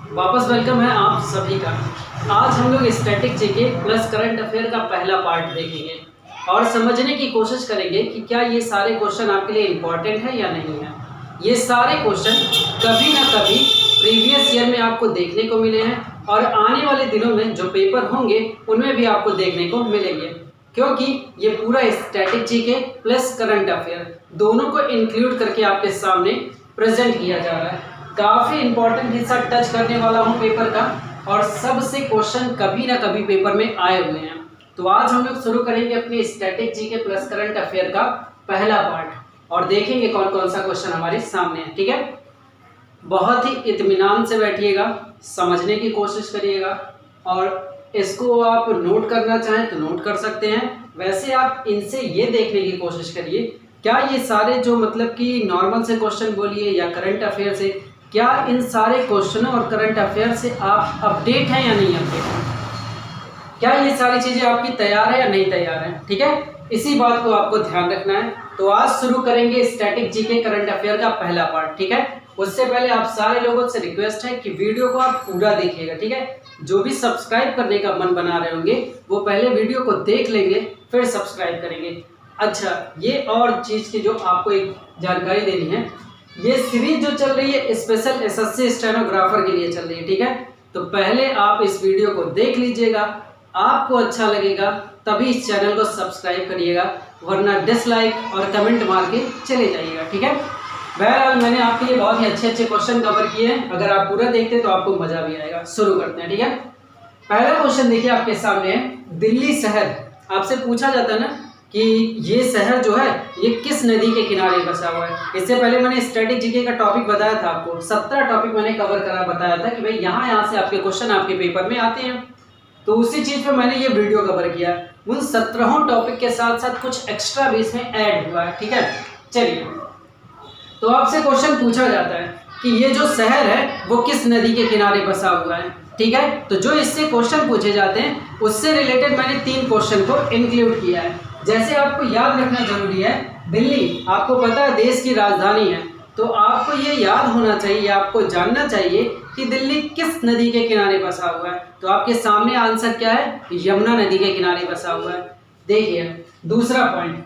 वापस वेलकम है आप सभी का। आज हम लोग static GK plus current affair का पहला पार्ट देखेंगे और समझने की कोशिश करेंगे कि क्या ये सारे क्वेश्चन आपके लिए इम्पोर्टेंट है या नहीं है। ये सारे क्वेश्चन कभी ना कभी प्रीवियस ईयर में आपको देखने को मिले हैं और आने वाले दिनों में जो पेपर होंगे उनमें भी आपको देखने को मिलेंगे, क्योंकि ये पूरा static GK plus current affair दोनों को इंक्लूड करके आपके सामने प्रेजेंट किया जा रहा है। काफ़ी इंपॉर्टेंट हिस्सा टच करने वाला हूँ पेपर का और सबसे क्वेश्चन कभी ना कभी पेपर में आए हुए हैं। तो आज हम लोग शुरू करेंगे अपने static GK plus current affair का पहला पार्ट और देखेंगे कौन कौन सा क्वेश्चन हमारे सामने है। ठीक है, बहुत ही इत्मीनान से बैठिएगा, समझने की कोशिश करिएगा और इसको आप नोट करना चाहें तो नोट कर सकते हैं। वैसे आप इनसे ये देखने की कोशिश करिए क्या ये सारे जो मतलब कि नॉर्मल से क्वेश्चन बोलिए या करंट अफेयर से, क्या इन सारे क्वेश्चनों और करंट अफेयर से आप अपडेट हैं या नहीं अपडेट हैं, क्या ये सारी चीज़ें आपकी तैयार है या नहीं तैयार है। ठीक है, इसी बात को आपको ध्यान रखना है। तो आज शुरू करेंगे स्टैटिक जीके करंट अफेयर का पहला पार्ट। ठीक है, उससे पहले आप सारे लोगों से रिक्वेस्ट है कि वीडियो को आप पूरा देखिएगा। ठीक है, जो भी सब्सक्राइब करने का मन बना रहे होंगे वो पहले वीडियो को देख लेंगे फिर सब्सक्राइब करेंगे। अच्छा, ये और चीज़ की जो आपको एक जानकारी देनी है, ये सीरीज जो चल रही है स्पेशल एसएससी स्टेनोग्राफर के लिए चल रही है। ठीक है, तो पहले आप इस वीडियो को देख लीजिएगा, आपको अच्छा लगेगा तभी इस चैनल को सब्सक्राइब करिएगा, वरना डिसलाइक और कमेंट मार के चले जाइएगा। ठीक है, बहरहाल मैंने आपके लिए बहुत ही अच्छे अच्छे क्वेश्चन कवर किए हैं, अगर आप पूरा देखते तो आपको मजा भी आएगा। शुरू करते हैं। ठीक है, पहला क्वेश्चन देखिए आपके सामने है, दिल्ली शहर। आपसे पूछा जाता है ना कि ये शहर जो है ये किस नदी के किनारे बसा हुआ है। इससे पहले मैंने स्टैटिक जीके का टॉपिक बताया था, आपको 17 टॉपिक मैंने कवर करा बताया था कि भाई यहाँ से आपके क्वेश्चन आपके पेपर में आते हैं। तो उसी चीज़ पर मैंने ये वीडियो कवर किया, उन 17 टॉपिक के साथ साथ कुछ एक्स्ट्रा भी इसमें ऐड हुआ है। ठीक है, चलिए, तो आपसे क्वेश्चन पूछा जाता है कि ये जो शहर है वो किस नदी के किनारे बसा हुआ है। ठीक है, तो जो इससे क्वेश्चन पूछे जाते हैं उससे रिलेटेड मैंने 3 क्वेश्चन को इंक्लूड किया है। जैसे आपको याद रखना जरूरी है, दिल्ली आपको पता है देश की राजधानी है, तो आपको ये याद होना चाहिए, आपको जानना चाहिए कि दिल्ली किस नदी के किनारे बसा हुआ है। तो आपके सामने आंसर क्या है, यमुना नदी के किनारे बसा हुआ है। देखिए दूसरा पॉइंट,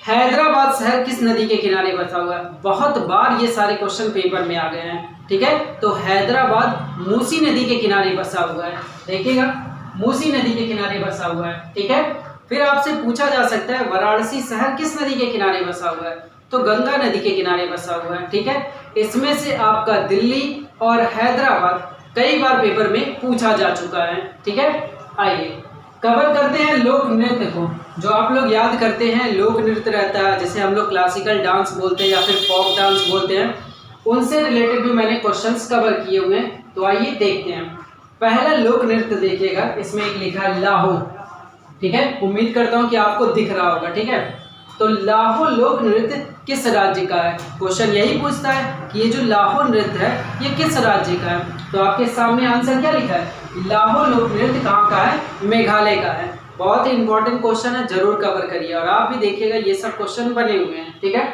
हैदराबाद शहर किस नदी के किनारे बसा हुआ है। बहुत बार ये सारे क्वेश्चन पेपर में आ गए हैं। ठीक है, तो हैदराबाद मूसी नदी के किनारे बसा हुआ है। देखिएगा, मूसी नदी के किनारे बसा हुआ है। ठीक है, फिर आपसे पूछा जा सकता है वाराणसी शहर किस नदी के किनारे बसा हुआ है, तो गंगा नदी के किनारे बसा हुआ है। ठीक है, इसमें से आपका दिल्ली और हैदराबाद कई बार पेपर में पूछा जा चुका है। ठीक है, आइए कवर करते हैं लोक नृत्य को। जो आप लोग याद करते हैं लोक नृत्य रहता है, जैसे हम लोग क्लासिकल डांस बोलते हैं या फिर फोक डांस बोलते हैं, उनसे रिलेटेड भी मैंने क्वेश्चंस कवर किए हुए हैं। तो आइए देखते हैं। पहला लोक नृत्य देखिएगा, इसमें एक लिखा है लाहो। ठीक है, उम्मीद करता हूँ कि आपको दिख रहा होगा। ठीक है, तो लाहो लोक नृत्य किस राज्य का है। क्वेश्चन यही पूछता है कि ये जो लाहो नृत्य है ये किस राज्य का है। तो आपके सामने आंसर क्या लिखा है, लाहो लोक नृत्य कहाँ का है, मेघालय का है। बहुत ही इंपॉर्टेंट क्वेश्चन है, जरूर कवर करिए और आप भी देखिएगा ये सब क्वेश्चन बने हुए हैं। ठीक है,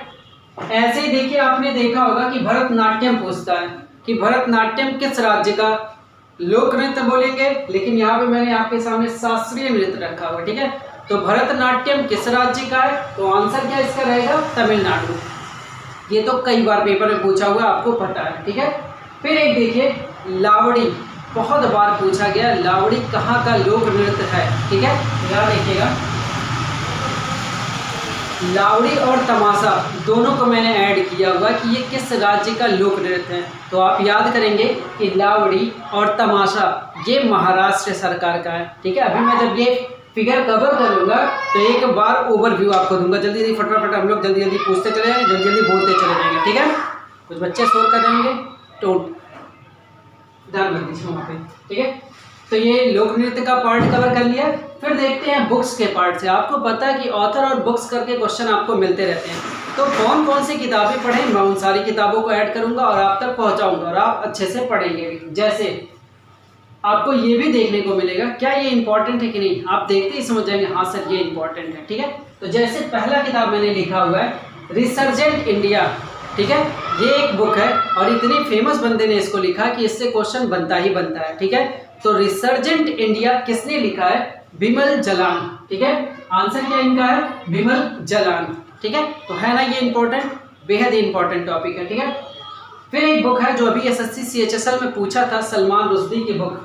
ऐसे ही देखिए आपने देखा होगा कि भरतनाट्यम पूछता है कि भरतनाट्यम किस राज्य का लोक नृत्य बोलेंगे, लेकिन यहाँ पे मैंने आपके सामने शास्त्रीय नृत्य रखा हुआ। ठीक है, तो भरतनाट्यम किस राज्य का है, तो आंसर क्या इसका रहेगा, तमिलनाडु। ये तो कई बार पेपर में पूछा हुआ आपको पता है। ठीक है, फिर एक देखिए लावड़ी, बहुत बार पूछा गया, लावड़ी कहाँ का लोक नृत्य है। ठीक है, यहाँ देखिएगा, लावड़ी और तमाशा दोनों को मैंने ऐड किया हुआ कि ये किस राज्य का लोक नृत्य है। तो आप याद करेंगे कि लावड़ी और तमाशा ये महाराष्ट्र सरकार का है। ठीक है, अभी मैं जब ये फिगर कवर करूंगा तो एक बार ओवरव्यू आपको दूंगा। जल्दी जल्दी फटाफट हम लोग जल्दी जल्दी पूछते चले जाएंगे, जल्दी जल्दी बोलते चले जाएंगे। ठीक है, कुछ बच्चे शोर कर देंगे तो ध्यान रख दीजिए वहाँ पे। ठीक है, तो ये लोक नृत्य का पार्ट कवर कर लिया। फिर देखते हैं बुक्स के पार्ट से। आपको पता है कि ऑथर और बुक्स करके क्वेश्चन आपको मिलते रहते हैं, तो कौन कौन सी किताबें पढ़ें, मैं उन सारी किताबों को ऐड करूंगा और आप तक पहुंचाऊंगा और आप अच्छे से पढ़ेंगे भी। जैसे आपको ये भी देखने को मिलेगा क्या ये इंपॉर्टेंट है कि नहीं, आप देखते ही समझ जाएंगे हाँ सर ये इंपॉर्टेंट है। ठीक है, तो जैसे पहला किताब मैंने लिखा हुआ है रिसर्जेंट इंडिया, ठीक है, ये एक बुक है और इतनी फेमस बंदे ने इसको लिखा कि इससे क्वेश्चन बनता ही बनता है। ठीक है, तो रिसर्जेंट इंडिया किसने लिखा है? बिमल जलान। ठीक है, आंसर क्या इनका है? बिमल जलान। ठीक है, तो है ना ये इंपॉर्टेंट, बेहद ही इंपॉर्टेंट टॉपिक है। ठीक है, फिर एक बुक है जो अभी एसएससी सीएचएसएल में पूछा था, सलमान रुश्दी की बुक।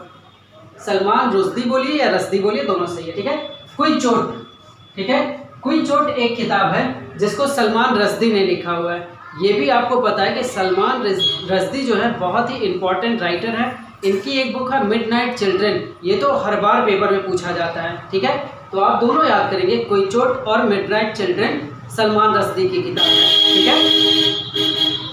सलमान रुश्दी बोलिए या रश्दी बोलिए, दोनों सही है। ठीक है, क्विक चोट। ठीक है, क्विक चोट एक किताब है जिसको सलमान रश्दी ने लिखा हुआ है। ये भी आपको पता है कि सलमान रश्दी जो है बहुत ही इंपॉर्टेंट राइटर है। इनकी एक बुक है मिडनाइट चिल्ड्रन, ये तो हर बार पेपर में पूछा जाता है। ठीक है, तो आप दोनों याद करेंगे, क्विक चोट और मिडनाइट चिल्ड्रन सलमान रश्दी की किताब है। ठीक है,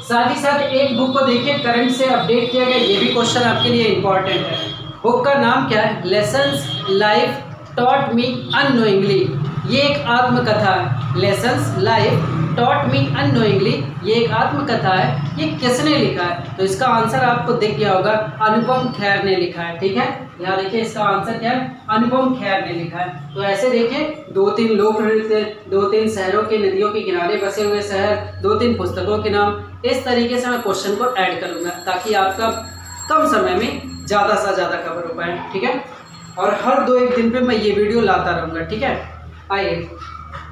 साथ ही साथ एक बुक को देखिए, करंट से अपडेट किया गया, ये भी क्वेश्चन आपके लिए इंपॉर्टेंट है। बुक का नाम क्या है? Lessons life taught me unknowingly. ये एक आत्मकथा है। Lessons life taught me unknowingly, ये एक आत्मकथा है। ये किसने लिखा है? तो इसका आंसर आपको दिख गया होगा, अनुपम खेर ने लिखा है। ठीक है, यहाँ देखिए इसका आंसर क्या है? अनुपम खेर ने लिखा है। तो ऐसे देखिए, 2-3 लोक नृत्य, 2-3 शहरों के नदियों के किनारे बसे हुए शहर, 2-3 पुस्तकों के नाम, इस तरीके से मैं क्वेश्चन को ऐड करूँगा ताकि आपका कम समय में ज़्यादा से ज़्यादा कवर हो पाए। ठीक है, और हर 2-1 दिन पे मैं ये वीडियो लाता रहूँगा। ठीक है, आइए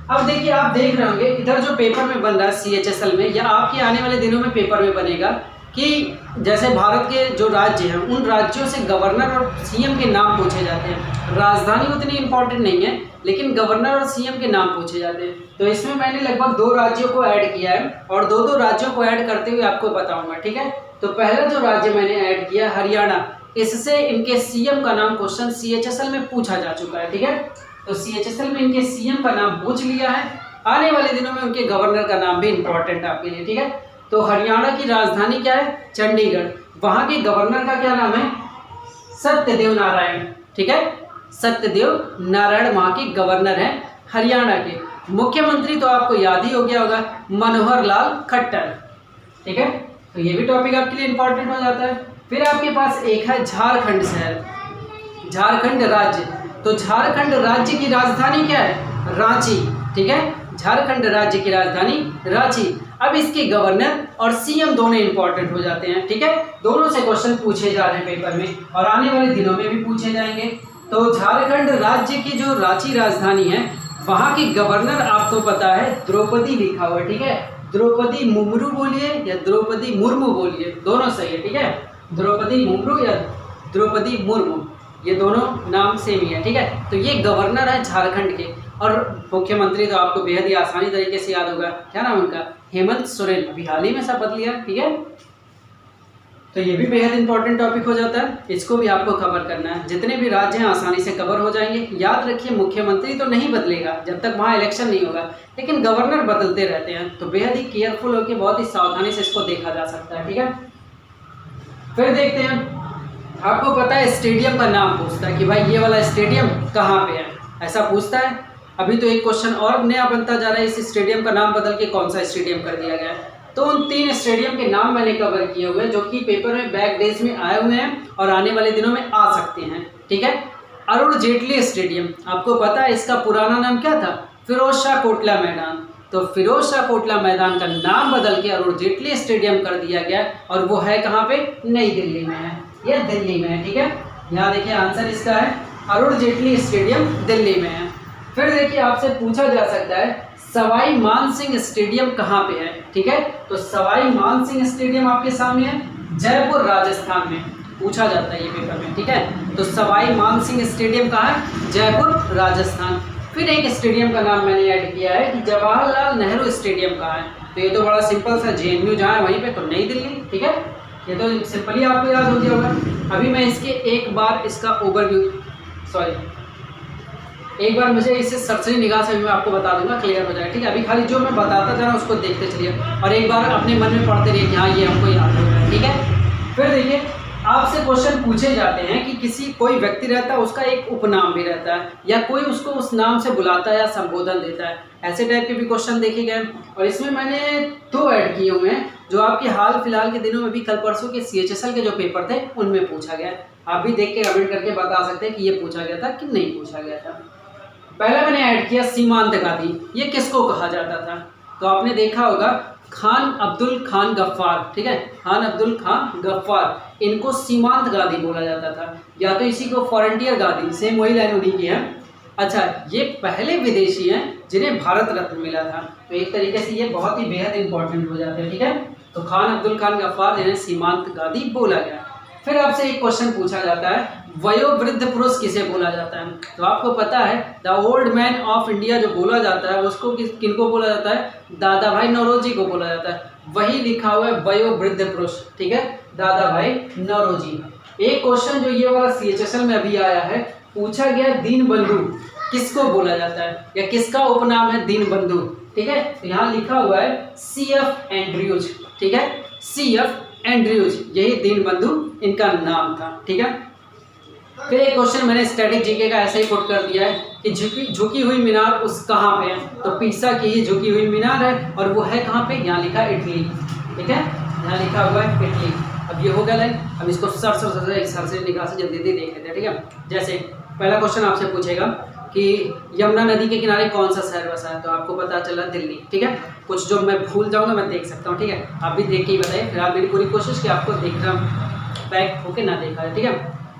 अब देखिए, आप देख रहे होंगे इधर जो पेपर में बन रहा है सीएचएसएल में, या आपके आने वाले दिनों में पेपर में बनेगा कि जैसे भारत के जो राज्य हैं उन राज्यों से गवर्नर और सीएम के नाम पूछे जाते हैं। राजधानी उतनी इंपॉर्टेंट नहीं है, लेकिन गवर्नर और सीएम के नाम पूछे जाते हैं। तो इसमें मैंने लगभग 2 राज्यों को ऐड किया है और 2-2 राज्यों को ऐड करते हुए आपको बताऊंगा। ठीक है, तो पहला जो राज्य मैंने ऐड किया हरियाणा, इससे इनके सीएम का नाम क्वेश्चन सीएचएसएल में पूछा जा चुका है। ठीक है, तो सीएचएसएल में इनके सीएम का नाम पूछ लिया है। आने वाले दिनों में उनके गवर्नर का नाम भी इंपॉर्टेंट है आपके लिए। ठीक है, तो हरियाणा की राजधानी क्या है? चंडीगढ़। वहां के गवर्नर का क्या नाम है? सत्यदेव नारायण। ठीक है, सत्यदेव नारायण वहां के गवर्नर हैं हरियाणा के। मुख्यमंत्री तो आपको याद ही हो गया होगा, मनोहर लाल खट्टर। ठीक है, तो ये भी टॉपिक आपके लिए इंपॉर्टेंट हो जाता है। फिर आपके पास एक है झारखंड शहर, झारखंड राज्य। तो झारखंड राज्य की राजधानी क्या है? रांची। ठीक है, झारखंड राज्य की राजधानी रांची। अब इसके गवर्नर और सीएम दोनों इंपॉर्टेंट हो जाते हैं। ठीक है, दोनों से क्वेश्चन पूछे जा रहे हैं पेपर में और आने वाले दिनों में भी पूछे जाएंगे। तो झारखंड राज्य की जो रांची राजधानी है, वहाँ की गवर्नर आपको पता है द्रौपदी लिखा हुआ है। ठीक है, द्रौपदी मुर्मू बोलिए या द्रौपदी मुर्मू बोलिए, दोनों सही है। ठीक है, द्रौपदी मुर्मू या द्रौपदी मुर्मू, ये दोनों नाम सेम ही है। ठीक है, तो ये गवर्नर है झारखंड के। और मुख्यमंत्री तो आपको बेहद ही आसानी तरीके से याद होगा, क्या नाम उनका? हेमंत सोरेन। अभी हाल ही में शपथ लिया। ठीक है, तो ये भी बेहद इंपॉर्टेंट टॉपिक हो जाता है, इसको भी आपको कवर करना है। जितने भी राज्य हैं आसानी से कवर हो जाएंगे। याद रखिए, मुख्यमंत्री तो नहीं बदलेगा जब तक वहाँ इलेक्शन नहीं होगा, लेकिन गवर्नर बदलते रहते हैं। तो बेहद ही केयरफुल होकर बहुत ही सावधानी से इसको देखा जा सकता है। ठीक है, फिर देखते हैं, आपको पता है स्टेडियम का नाम पूछता है कि भाई ये वाला स्टेडियम कहाँ पे है, ऐसा पूछता है। अभी तो एक क्वेश्चन और नया बनता जा रहा है, इस स्टेडियम का नाम बदल के कौन सा स्टेडियम कर दिया गया है। तो उन 3 स्टेडियम के नाम मैंने कवर किए हुए हैं जो कि पेपर में बैक डेज में आए हुए हैं और आने वाले दिनों में आ सकते हैं। ठीक है, अरुण जेटली स्टेडियम, आपको पता है इसका पुराना नाम क्या था? फिरोज शाह कोटला मैदान। तो फिरोज शाह कोटला मैदान का नाम बदल के अरुण जेटली स्टेडियम कर दिया गया और वो है कहाँ पे? नई दिल्ली में है, ये दिल्ली में है। ठीक है, यहाँ देखिए आंसर इसका है अरुण जेटली स्टेडियम दिल्ली में है। फिर देखिए आपसे पूछा जा सकता है सवाई मान सिंह स्टेडियम कहाँ पे है। ठीक है, तो सवाई मान सिंह स्टेडियम आपके सामने है, जयपुर राजस्थान में। पूछा जाता है ये पेपर में। ठीक है, तो सवाई मान सिंह स्टेडियम कहाँ है? जयपुर राजस्थान। फिर एक स्टेडियम का नाम मैंने ऐड किया है कि जवाहरलाल नेहरू स्टेडियम कहाँ है। तो ये तो बड़ा सिंपल सा, JNU जहाँ है वहीं पे, तो नई दिल्ली। ठीक है, ये तो सिंपली आपको याद हो गया होगा। अभी मैं इसके एक बार इसका ओवरव्यू, एक बार मुझे इसे सरसरी निगाह से भी मैं आपको बता दूंगा, क्लियर हो जाएगा। ठीक है, अभी खाली जो मैं बताता जा रहा हूँ उसको देखते चलिए और एक बार अपने मन में पढ़ते रहिए कि हाँ ये हमको याद हो गया। ठीक है, फिर देखिए आपसे क्वेश्चन पूछे जाते हैं कि किसी कोई व्यक्ति रहता है, उसका एक उपनाम भी रहता है या कोई उसको उस नाम से बुलाता है या संबोधन देता है। ऐसे टाइप के भी क्वेश्चन देखे गए और इसमें मैंने 2 ऐड किए हुए हैं जो आपके हाल फिलहाल के दिनों में भी कल परसों के CHSL के जो पेपर थे उनमें पूछा गया। आप भी देख के कमेंट करके बता सकते हैं कि ये पूछा गया था कि नहीं पूछा गया था। पहला मैंने ऐड किया सीमांत गादी, ये किसको कहा जाता था? तो आपने देखा होगा खान अब्दुल खान गफ्फार, ठीक है, खान अब्दुल खान गफ्फार, इनको सीमांत गादी बोला जाता था, या तो इसी को फ्रंटियर गादी, सेम वही लाइन उन्हीं की है। अच्छा, ये पहले विदेशी हैं जिन्हें भारत रत्न मिला था, तो एक तरीके से ये बहुत ही बेहद इंपॉर्टेंट हो जाते हैं, ठीक है। तो खान अब्दुल खान गफ्फार जिन्हें सीमांत गादी बोला गया। फिर आपसे एक क्वेश्चन पूछा जाता है, वयोवृद्ध पुरुष किसे बोला जाता है? तो आपको पता है the old man of India जो बोला जाता है उसको किनको बोला जाता है? दादा भाई नौरोजी को बोला जाता है। वही लिखा हुआ है वयोवृद्ध पुरुष, ठीक है, दादा भाई नौरोजी। एक क्वेश्चन जो ये वाला CHSL में अभी आया है, पूछा गया दीन बंधु किसको बोला जाता है, या किसका उपनाम है दीन बंधु, ठीक है। तो यहाँ लिखा हुआ है CF एंड्रयूज, ठीक है, CF एंड्रयूज, यही दीन बंधु इनका नाम था, ठीक है। फिर एक क्वेश्चन मैंने स्टैटिक जीके का ऐसे ही पुट कर दिया है कि झुकी हुई मीनार उस कहाँ पे है? तो पीसा की ही झुकी हुई मीनार है, और वो है कहाँ पे? यहाँ लिखा है इटली, ठीक है, यहाँ लिखा हुआ है इटली। अब ये हो गया लाइन, अब इसको सर से निकाल से जल्दी देख लेते हैं, ठीक है। जैसे पहला क्वेश्चन आपसे पूछेगा कि यमुना नदी के किनारे कौन सा शहर बसा है? तो आपको पता चला दिल्ली, ठीक है। कुछ जो मैं भूल जाऊंगा मैं देख सकता हूँ, ठीक है, आप भी देख के ही बताइए। फिर आप मेरी पूरी कोशिश कि आपको देख रहा बैक होके ना देखा है, ठीक है,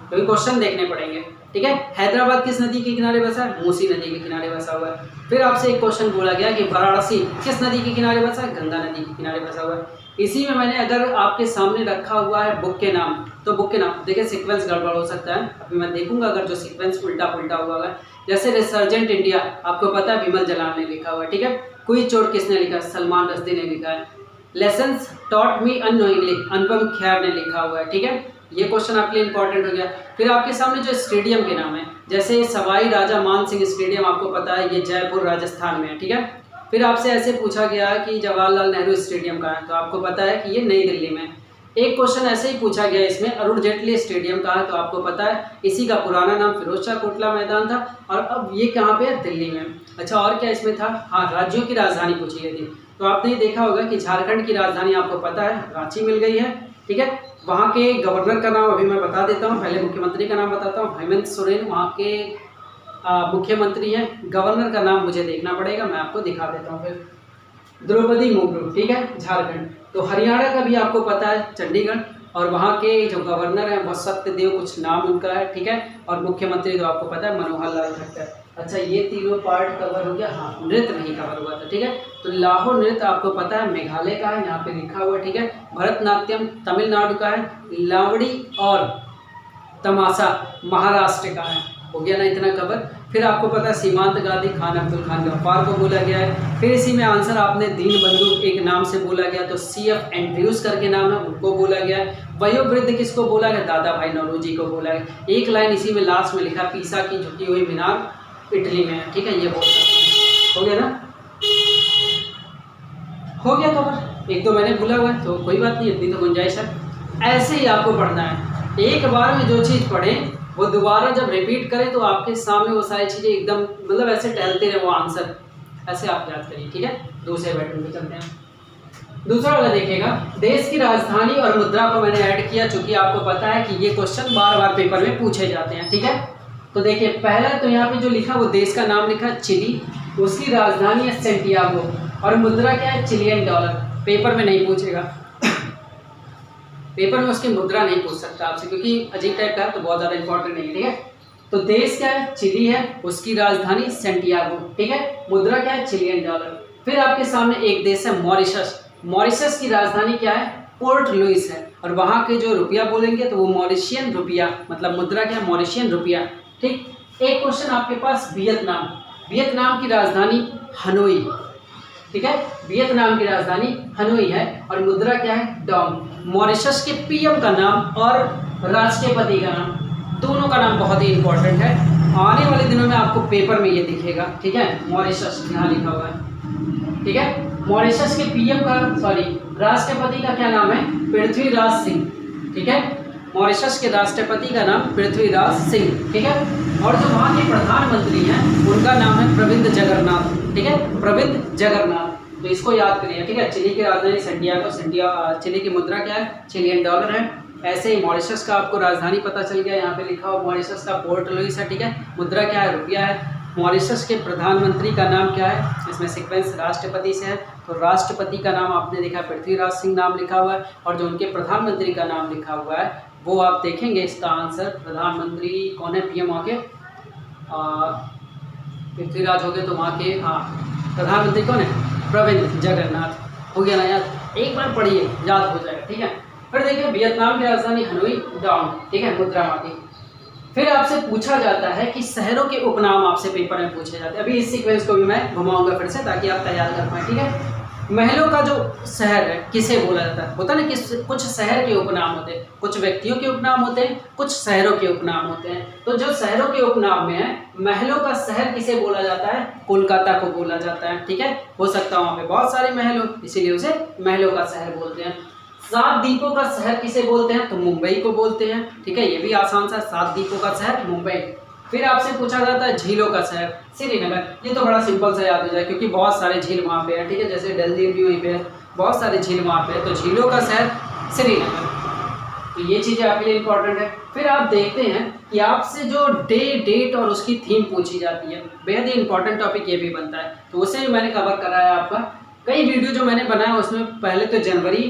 तो क्वेश्चन देखने पड़ेंगे, ठीक है। हैदराबाद किस नदी के किनारे बसा है? मूसी नदी के किनारे बसा हुआ है। फिर आपसे एक क्वेश्चन बोला गया कि वाराणसी किस नदी के किनारे बसा है? गंगा नदी के किनारे बसा हुआ है। इसी में मैंने अगर आपके सामने रखा हुआ है बुक के नाम, तो बुक के नाम देखिए, सीक्वेंस गड़बड़ हो सकता है, अभी मैं देखूंगा अगर जो सीक्वेंस उल्टा पुल्टा हुआ है। जैसे रिसर्जेंट इंडिया आपको पता है विमल जलाल ने लिखा हुआ है, ठीक है। क्विज चोट किसने लिखा है? सलमान रश्दी ने लिखा है। Lessons taught me unknowingly Anupam Kher ने लिखा हुआ है, ठीक है। ये क्वेश्चन आपके लिए इंपॉर्टेंट हो गया। फिर आपके सामने जो स्टेडियम के नाम है, जैसे सवाई राजा मान सिंह स्टेडियम आपको पता है ये जयपुर राजस्थान में है, ठीक है। फिर आपसे ऐसे पूछा गया कि जवाहरलाल नेहरू स्टेडियम कहाँ है? तो आपको पता है कि ये नई दिल्ली में। एक क्वेश्चन ऐसे ही पूछा गया इसमें, अरुण जेटली स्टेडियम कहाँ है? तो आपको पता है इसी का पुराना नाम फिरोज शाह कोटला मैदान था, और अब ये कहाँ पे है? दिल्ली में। अच्छा, और क्या इसमें था? हाँ, राज्यों की राजधानी पूछी गई थी। तो आपने देखा होगा कि झारखंड की राजधानी आपको पता है रांची मिल गई है, ठीक है। वहाँ के गवर्नर का नाम अभी मैं बता देता हूँ, पहले मुख्यमंत्री का नाम बताता हूँ। हेमंत सोरेन वहाँ के मुख्यमंत्री हैं। गवर्नर का नाम मुझे देखना पड़ेगा, मैं आपको दिखा देता हूँ। फिर द्रौपदी मुर्मू, ठीक है, झारखंड। तो हरियाणा का भी आपको पता है चंडीगढ़, और वहाँ के जो गवर्नर हैं वो सत्यदेव कुछ नाम उनका है, ठीक है। और मुख्यमंत्री तो आपको पता है मनोहर लाल खट्टर। अच्छा, ये तीनों पार्ट कवर हो गया। हाँ, नृत्य नहीं कवर हुआ था, ठीक है। तो लाहौर नृत्य आपको पता है मेघालय का है, यहाँ पे लिखा हुआ है, ठीक है। भरतनाट्यम तमिलनाडु का है। लावड़ी और तमाशा महाराष्ट्र का है। हो गया ना इतना कवर। फिर आपको पता है सीमांत गादी खान अब्दुल खान गफ्फार को बोला गया है। फिर इसी में आंसर आपने दीन बंधु एक नाम से बोला गया, तो CF एंड्रयूज करके नाम है, उनको बोला गया है। वयोवृद्ध किसको बोला गया? दादा भाई नौरोजी को बोला गया। एक लाइन इसी में लास्ट में लिखा, पीसा की झुकी हुई मीनार इटली में है, ठीक है, ये बोल सकते हैं। हो गया ना, हो गया कवर। एक तो मैंने भूला हुआ है, तो कोई बात नहीं, इतनी तो गुंजाइश है। ऐसे ही आपको पढ़ना है, एक बार में जो चीज़ पढ़ें वो दोबारा जब रिपीट करें तो आपके सामने वो सारी चीज़ें एकदम मतलब ऐसे टहलते रहे वो आंसर, ऐसे आप याद करिए, ठीक है। दूसरे पैटर्न पे चलते हैं। दूसरा वाला देखिएगा, देश की राजधानी और मुद्रा को मैंने ऐड किया, चूंकि आपको पता है कि ये क्वेश्चन बार बार पेपर में पूछे जाते हैं, ठीक है। तो देखिए, पहला तो यहाँ पे जो लिखा वो देश का नाम लिखा चिली, उसकी राजधानी है सेंटियागो, और मुद्रा क्या है? Chilean dollar. पेपर में नहीं पूछेगा, पेपर में उसकी मुद्रा नहीं पूछ सकता आपसे, क्योंकि अजीब टाइप का है, तो बहुत ज़्यादा इंपॉर्टेंट नहीं है, ठीक है। तो देश क्या है? चिली है, उसकी राजधानी सेंटियागो, ठीक है। मुद्रा क्या है? Chilean dollar. फिर आपके सामने एक देश है मॉरिशस, मॉरिशस की राजधानी क्या है? पोर्ट लुइस है, और वहाँ के जो रुपया बोलेंगे तो वो मॉरिशियन रुपया, मतलब मुद्रा क्या है? मॉरिशियन रुपया, ठीक। एक क्वेश्चन आपके पास वियतनाम, वियतनाम की राजधानी हनोई, ठीक है, वियतनाम की राजधानी हनोई है, और मुद्रा क्या है? डोंग। मॉरिशस के PM का नाम और राष्ट्रपति का नाम, दोनों का नाम बहुत ही इंपॉर्टेंट है, आने वाले दिनों में आपको पेपर में ये दिखेगा, ठीक है। मॉरिशस यहाँ लिखा हुआ है, ठीक है। मॉरिशस के PM का राष्ट्रपति का क्या नाम है? पृथ्वीराज सिंह, ठीक है। मॉरिशस के राष्ट्रपति का नाम पृथ्वीराज सिंह, ठीक है। और जो वहाँ के प्रधानमंत्री हैं उनका नाम है प्रविंद जगन्नाथ, ठीक है, प्रविंद जगन्नाथ। तो इसको याद करिए, ठीक है। चिली की राजधानी सेंटियागो, चिली की मुद्रा क्या है? चिलियन डॉलर है। ऐसे ही मॉरिशस का आपको राजधानी पता चल गया, यहाँ पे लिखा हुआ मॉरिशस का पोर्ट लुइस है, ठीक है। मुद्रा क्या है? रुपया है। मॉरिशस के प्रधानमंत्री का नाम क्या है? इसमें सीक्वेंस राष्ट्रपति से है। तो राष्ट्रपति का नाम आपने देखा पृथ्वीराज सिंह नाम लिखा हुआ है, और जो उनके प्रधानमंत्री का नाम लिखा हुआ है वो आप देखेंगे इसका आंसर प्रधानमंत्री कौन है, पीएम वहाँ के पृथ्वीराज हो गए, तो वहाँ के प्रधानमंत्री कौन है, प्रविंद जगन्नाथ। हो गया ना याद, एक बार पढ़िए याद हो जाएगा, ठीक है। फिर देखिए वियतनाम की राजधानी हनोई डाउन, ठीक है, मुद्रा वाली। फिर आपसे पूछा जाता है कि शहरों के उपनाम आपसे पेपर में पूछे जाते हैं। अभी इस सीक्वेंस को भी मैं घुमाऊंगा फिर से ताकि आप तैयार कर पाएँ, ठीक है। महलों का जो शहर है किसे बोला जाता है, होता है ना कि कुछ शहर के उपनाम होते हैं, कुछ व्यक्तियों के उपनाम होते हैं, कुछ शहरों के उपनाम होते हैं। तो जो शहरों के उपनाम में है, महलों का शहर किसे बोला जाता है, कोलकाता को बोला जाता है, ठीक है। हो सकता है वहाँ पे बहुत सारे महल हो, इसीलिए उसे महलों का शहर बोलते हैं। 7 द्वीपों का शहर किसे बोलते हैं, तो मुंबई को बोलते हैं, ठीक है। ये भी आसान सा, 7 द्वीपों का शहर मुंबई। फिर आपसे पूछा जाता है झीलों का शहर श्रीनगर। ये तो बड़ा सिंपल सा याद हो जाए क्योंकि बहुत सारे झील वहाँ पे है, ठीक है। जैसे डल झील भी वहीं पे है, बहुत सारे झील वहाँ पे है, तो झीलों का शहर श्रीनगर। तो ये चीज़ें आपके लिए इंपॉर्टेंट है। फिर आप देखते हैं कि आपसे जो डे डेट और उसकी थीम पूछी जाती है, बेहद ही इंपॉर्टेंट टॉपिक ये भी बनता है, तो उसे भी मैंने कवर कराया आपका। कई वीडियो जो मैंने बनाया उसमें पहले तो जनवरी,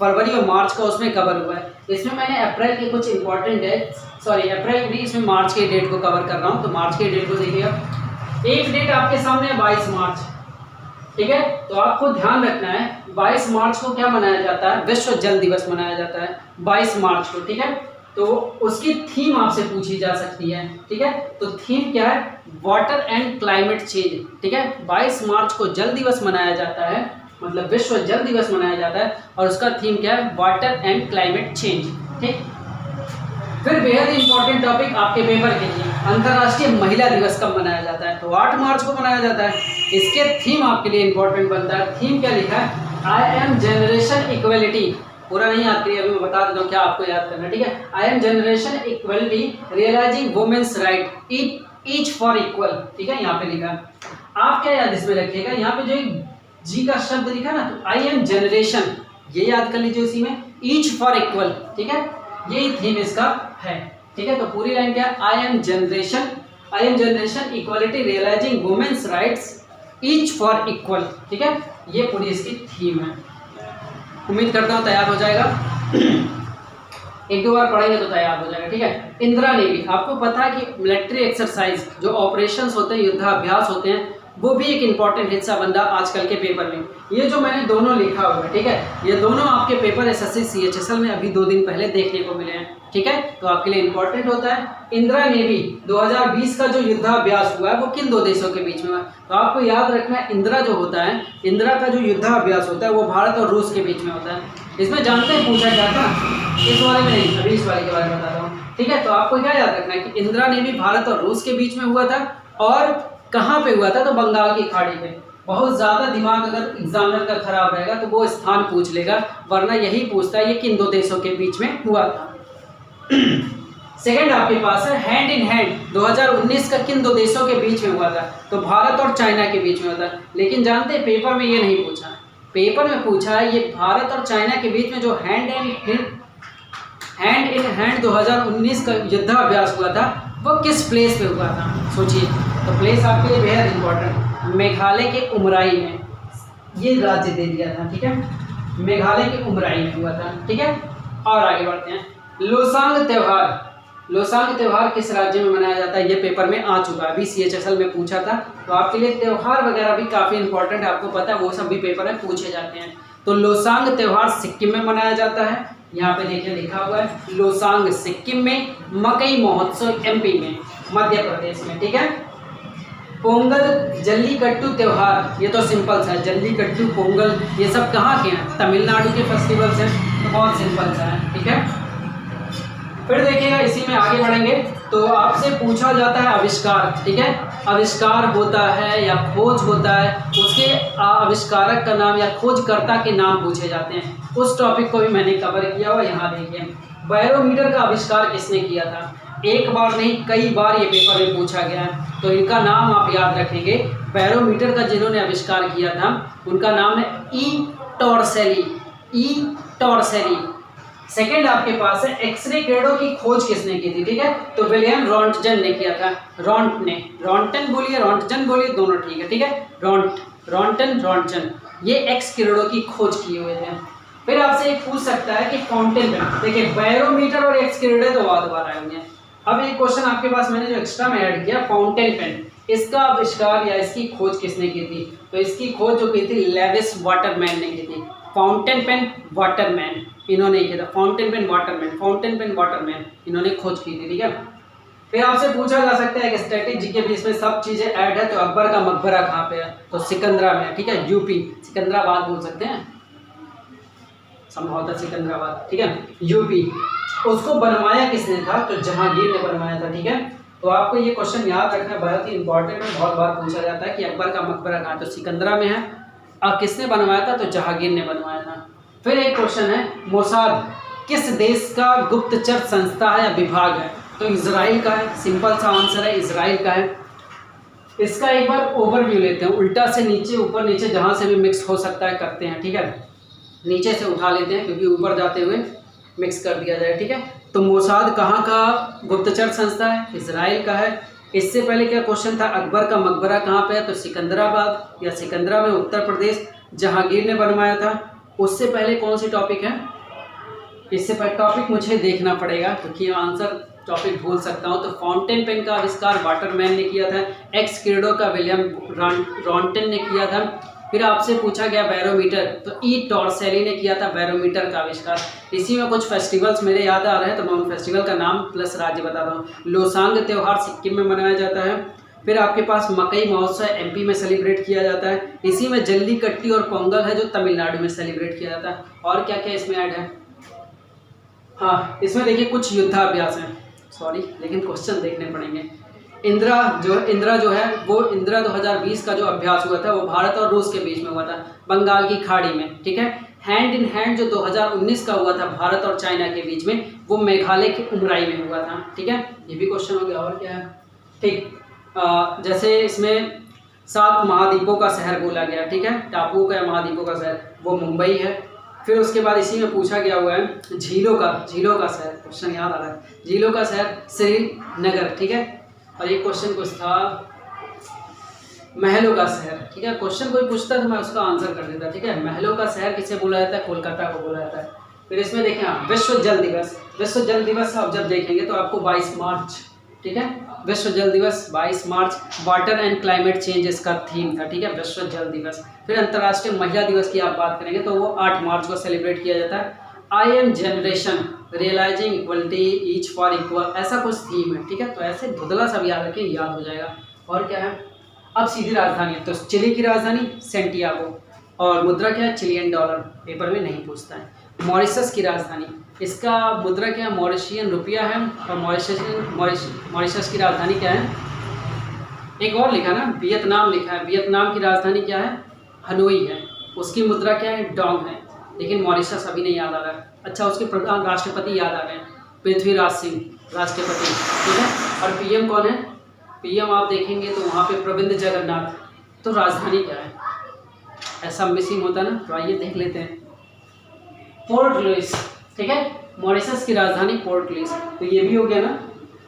फरवरी और मार्च का उसमें कवर हुआ है। इसमें मैंने अप्रैल के कुछ इंपॉर्टेंट डेट, अप्रैल नहीं, इसमें मार्च के डेट को कवर कर रहा हूँ। तो मार्च के डेट को देखिएगा, एक डेट आपके सामने है 22 मार्च, ठीक है। तो आपको ध्यान रखना है 22 मार्च को क्या मनाया जाता है, विश्व जल दिवस मनाया जाता है 22 मार्च को, ठीक है। तो उसकी थीम आपसे पूछी जा सकती है, ठीक है। तो थीम क्या है, वाटर एंड क्लाइमेट चेंज, ठीक है। 22 मार्च को जल दिवस मनाया जाता है, मतलब विश्व जल दिवस मनाया जाता है, और उसका थीम क्या है, वाटर एंड क्लाइमेट चेंज, ठीक। फिर बेहद इंपॉर्टेंट टॉपिक आपके पेपर के लिए, अंतर्राष्ट्रीय महिला दिवस कब मनाया जाता है, तो 8 मार्च को मनाया जाता है। इसके थीम आपके लिए इंपॉर्टेंट बनता है। थीम क्या लिखा है, आई एम जनरेशन इक्वलिटी। पूरा नहीं याद करिए, अभी मैं बता देता हूँ क्या आपको याद करना, ठीक है। I am generation equality realizing women's right each for equal, ठीक है, यहाँ पे लिखा है। आप क्या याद इसमें रखिएगा, यहाँ पे जो जी का शब्द लिखा ना, तो आई एम जनरेशन ये याद कर लीजिए उसी में, ईच फॉर इक्वल, ठीक है। यही थीम इसका है, ठीक है। तो पूरी लाइन क्या है, I am generation equality realizing women's rights each for equal, ठीक है। ये पूरी इसकी थीम है। उम्मीद करता हूँ तैयार हो जाएगा, 1-2 बार पढ़ेंगे तो तैयार हो जाएगा, ठीक है। इंदिरा नेवी, आपको पता है कि मिलिट्री एक्सरसाइज जो ऑपरेशंस होते हैं, युद्धाभ्यास होते हैं, वो भी एक इम्पॉर्टेंट हिस्सा बनता है आजकल के पेपर में। ये जो मैंने दोनों लिखा हुआ है, ठीक है, ये दोनों आपके पेपर एसएससी CHSL में अभी 2 दिन पहले देखने को मिले हैं, ठीक है। तो आपके लिए इम्पोर्टेंट होता है। इंदिरा नेवी 2020 का जो युद्धाभ्यास हुआ है वो किन 2 देशों के बीच में हुआ, तो आपको याद रखना है इंदिरा जो होता है, इंदिरा का जो युद्धाभ्यास होता है वो भारत और रूस के बीच में होता है। इसमें जानते हैं पूछा क्या था, इस वाले में नहीं, अभी इस वाले के बारे में बताता हूँ, ठीक है। तो आपको क्या याद रखना है कि इंदिरा नेवी भारत और रूस के बीच में हुआ था, और कहाँ पे हुआ था, तो बंगाल की खाड़ी पे। बहुत ज़्यादा दिमाग अगर एग्जामिनर का खराब रहेगा तो वो स्थान पूछ लेगा, वरना यही पूछता है ये किन 2 देशों के बीच में हुआ था। सेकंड आपके पास है हैंड इन हैंड 2019 का किन 2 देशों के बीच में हुआ था, तो भारत और चाइना के बीच में हुआ था। लेकिन जानते हैं पेपर में ये नहीं पूछा, पेपर में पूछा है ये भारत और चाइना के बीच में जो हैंड इन हैंड 2019 का युद्धाभ्यास हुआ था वो किस प्लेस पे हुआ था, सोचिए। तो प्लेस आपके लिए बेहद इंपॉर्टेंट, मेघालय के उमराई में, ये राज्य दे दिया था, ठीक है, मेघालय के उमराई में हुआ था, ठीक है। और आगे बढ़ते हैं, लोसांग त्यौहार किस राज्य में मनाया जाता है, ये पेपर में आ चुका है, अभी CHSL में पूछा था। तो आपके लिए त्यौहार वगैरह भी काफ़ी इंपॉर्टेंट है, आपको पता है वो सब भी पेपर में पूछे जाते हैं। तो लोसांग त्यौहार सिक्किम में मनाया जाता है, यहाँ पे देखिए लिखा हुआ है लोसांग सिक्किम में, मकई महोत्सव MP में, मध्य प्रदेश में, ठीक है। पोंगल जल्लीकट्टू त्यौहार, ये तो सिंपल सा है, जल्लीकट्टू पोंगल ये सब कहाँ के हैं, तमिलनाडु के फेस्टिवल्स हैं, तो बहुत सिंपल सा है, ठीक है। फिर देखिएगा इसी में आगे बढ़ेंगे तो आपसे पूछा जाता है आविष्कार, ठीक है। आविष्कार होता है या खोज होता है, उसके आविष्कारक का नाम या खोजकर्ता के नाम पूछे जाते हैं, उस टॉपिक को भी मैंने कवर किया हुआ। यहाँ देखिए बैरोमीटर का आविष्कार किसने किया था, एक बार नहीं कई बार ये पेपर में पूछा गया है, तो इनका नाम आप याद रखेंगे। बैरोमीटर का जिन्होंने आविष्कार किया था उनका नाम है ई टॉर्सेली। सेकंड आपके पास है एक्सरे किरणों की खोज किसने की थी, ठीक है, तो विलियम रॉन्टजन ने किया था। रॉन्टजन बोलिए दोनों ठीक है, ठीक है, रॉन्टन ये एक्स किरणों की खोज किए हुए थे। फिर आपसे एक पूछ सकता है कि फाउंटेन पेन, देखिए बैरोमीटर और एक्स किरणें तो बहुत बार आए होंगे। अब एक क्वेश्चन आपके पास मैंने जो एक्स्ट्रा में ऐड किया, फाउंटेन पेन, इसका आविष्कार या इसकी खोज किसने की थी? तो इसकी खोज जो की थी लेविस वाटरमैन ने की थी। फाउंटेन पेन वाटरमैन इन्होंने किया था, फाउंटेन पेन वाटरमैन इन्होंने खोज की थी, ठीक है। फिर आपसे पूछा जा सकता है कि स्टैटिक जीके भी इसमें सब चीजें ऐड है, तो अकबर का मकबरा कहाँ पे है? तो सिकंदरा में है, ठीक है, यूपी, सिकंदराबाद बोल सकते हैं, संभवतः सिकंदराबाद, ठीक है, यूपी। उसको बनवाया किसने था? तो जहांगीर ने बनवाया था, ठीक है। तो आपको ये क्वेश्चन याद रखना बहुत ही इंपॉर्टेंट है, बहुत बार पूछा जाता है कि अकबर का मकबरा कहाँ? तो सिकंदरा में है। और किसने बनवाया था? तो जहांगीर ने बनवाया था। फिर एक क्वेश्चन है, मोसाद किस देश का गुप्तचर संस्था है या विभाग है? तो इजराइल का है, सिंपल सा आंसर है, इजराइल का है। इसका एक बार ओवरव्यू लेते हैं, उल्टा से नीचे, ऊपर नीचे, जहाँ से भी मिक्स हो सकता है करते हैं, ठीक है। नीचे से उठा लेते हैं क्योंकि ऊपर जाते हुए मिक्स कर दिया जाए, ठीक है। तो मोसाद कहाँ का गुप्तचर संस्था है? इजराइल का है। इससे पहले क्या क्वेश्चन था, अकबर का मकबरा कहाँ पे है? तो सिकंदराबाद या सिकंदरा में, उत्तर प्रदेश, जहांगीर ने बनवाया था। उससे पहले कौन सी टॉपिक है? इससे पहले टॉपिक मुझे देखना पड़ेगा क्योंकि आंसर टॉपिक भूल सकता हूँ। तो फाउंटेन पेन का आविष्कार वाटरमैन ने किया था, एक्स किरणों का विलियम रॉन्टन ने किया था। फिर आपसे पूछा गया बैरोमीटर, तो ई टॉर्सेली ने किया था बैरोमीटर का आविष्कार। इसी में कुछ फेस्टिवल्स मेरे याद आ रहे हैं, तो मैं उन फेस्टिवल का नाम प्लस राज्य बता रहा हूँ। लोसांग त्यौहार सिक्किम में मनाया जाता है। फिर आपके पास मकई महोत्सव एमपी में सेलिब्रेट किया जाता है। इसी में जल्लीकट्टी और पोंगल है जो तमिलनाडु में सेलिब्रेट किया जाता है। और क्या क्या इसमें ऐड है? हाँ, इसमें देखिए कुछ युद्धाभ्यास हैं, सॉरी लेकिन क्वेश्चन देखने पड़ेंगे। इंदिरा जो है वो इंदिरा 2020 का जो अभ्यास हुआ था वो भारत और रूस के बीच में हुआ था, बंगाल की खाड़ी में, ठीक है। हैंड इन हैंड जो 2019 का हुआ था भारत और चाइना के बीच में, वो मेघालय की उमराई में हुआ था, ठीक है। ये भी क्वेश्चन हो गया। और क्या है? ठीक, जैसे इसमें 7 महाद्वीपों का शहर बोला गया, ठीक है, टापुओं का या महाद्वीपों का शहर, वो मुंबई है। फिर उसके बाद इसी में पूछा गया हुआ है झीलों का शहर, क्वेश्चन याद आ रहा है, झीलों का शहर श्रीनगर, ठीक है। और एक क्वेश्चन कुछ था महलों का शहर, ठीक है, क्वेश्चन कोई पूछता तो मैं उसका आंसर कर देता, ठीक है। महलों का शहर किसे बोला जाता है? कोलकाता को बोला जाता है। फिर इसमें देखें आप विश्व जल दिवस आप जब देखेंगे तो आपको 22 मार्च, ठीक है, विश्व जल दिवस 22 मार्च, वाटर एंड क्लाइमेट चेंज इसका थीम था, ठीक है, विश्व जल दिवस। फिर अंतर्राष्ट्रीय महिला दिवस की आप बात करेंगे तो वो 8 मार्च को सेलिब्रेट किया जाता है। I am generation realizing equality each for equal, ऐसा कुछ थीम है, ठीक है। तो ऐसे धुंधला सब याद रखें, याद हो जाएगा। और क्या है? अब सीधी राजधानी, तो चिली की राजधानी सेंटियागो, और मुद्रा क्या है? चिलियन डॉलर, पेपर में नहीं पूछता है। मॉरिशस की राजधानी, इसका मुद्रा क्या है? मॉरिशियन रुपया है। और मॉरिशस की राजधानी क्या है? एक और लिखा ना, वियतनाम लिखा है, वियतनाम की राजधानी क्या है? हनोई है। उसकी मुद्रा क्या है? डोंग है। लेकिन मॉरिशस अभी नहीं याद आ रहा है। अच्छा, उसके प्रधान राष्ट्रपति याद आ रहे हैं, पृथ्वीराज सिंह राष्ट्रपति, ठीक है। और पीएम कौन है? पीएम आप देखेंगे तो वहाँ पे प्रविंद जगन्नाथ। तो राजधानी क्या है? ऐसा मिसिंग होता है ना, तो आइए देख लेते हैं। पोर्ट लुइस, ठीक है, मॉरिशस की राजधानी पोर्ट लुइस। तो ये भी हो गया ना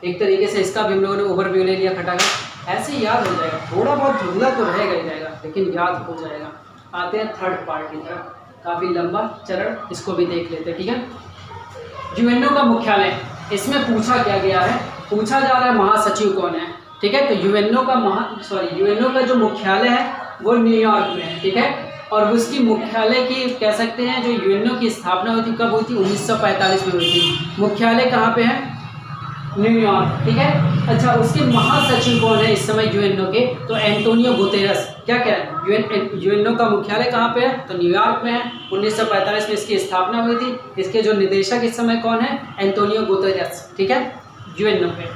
एक तरीके से, इसका भी हम लोगों ने ओवरव्यू ले लिया खटाखट, ऐसे याद हो जाएगा। थोड़ा बहुत धुंधला तो रहेगा ही रहेगा, लेकिन याद हो जाएगा। आते हैं थर्ड पार्ट की तरफ, काफ़ी लंबा चरण, इसको भी देख लेते हैं, ठीक है। यूएनओ का मुख्यालय, इसमें पूछा क्या गया है? पूछा जा रहा है महासचिव कौन है, ठीक है। तो यूएनओ का जो मुख्यालय है वो न्यूयॉर्क में है, ठीक है। और उसकी मुख्यालय की कह सकते हैं, जो यूएनओ की स्थापना हुई थी कब हुई थी? 1945 में हुई थी। मुख्यालय कहाँ पे है? न्यूयॉर्क, ठीक है। अच्छा, उसके महासचिव कौन है इस समय यूएनओ के? तो एंटोनियो गुतेरस। क्या क्या यूएनओ का मुख्यालय कहाँ पे है? तो न्यूयॉर्क में है। 1945 में इसकी स्थापना हुई थी। इसके जो निदेशक इस समय कौन है? एंटोनियो गुतेरस, ठीक है, यूएनओ पे।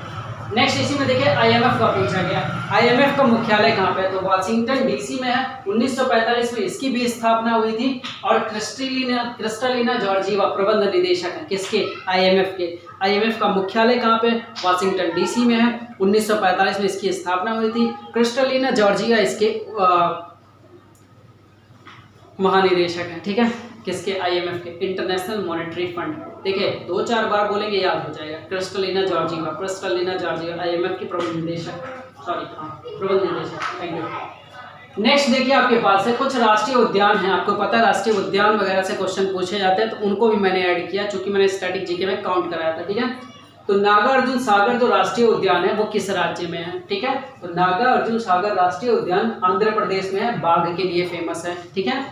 नेक्स्ट इसी में देखिए आईएमएफ का पूछा गया। आईएमएफ का मुख्यालय कहाँ पे है? तो वाशिंगटन डीसी में है। 1945 में इसकी भी स्थापना हुई थी। और क्रिस्टलिना जॉर्जीवा प्रबंध निदेशक है किसके? आईएमएफ के। आईएमएफ का मुख्यालय कहाँ पे? वाशिंगटन डीसी में है। 1945 में इसकी स्थापना हुई थी। क्रिस्टलिना जॉर्जिया इसके महानिदेशक हैं, ठीक है, किसके? आईएमएफ के, इंटरनेशनल मॉनेटरी फंड। देखिए 2-4 बार बोलेंगे याद हो जाएगा। क्रिस्टलिना जॉर्जिया आईएमएफ की प्रबंध निदेशक, प्रबंध निदेशक। Thank you. नेक्स्ट देखिए आपके पास है कुछ राष्ट्रीय उद्यान हैं, आपको पता है राष्ट्रीय उद्यान वगैरह से क्वेश्चन पूछे जाते हैं, तो उनको भी मैंने ऐड किया चूंकि मैंने स्टैटिक जीके में काउंट कराया था। ठीक है, तो नागार्जुन सागर जो राष्ट्रीय उद्यान है वो किस राज्य में है? ठीक है, तो नागार्जुन सागर राष्ट्रीय उद्यान आंध्र प्रदेश में है, बाघ के लिए फेमस है। ठीक है,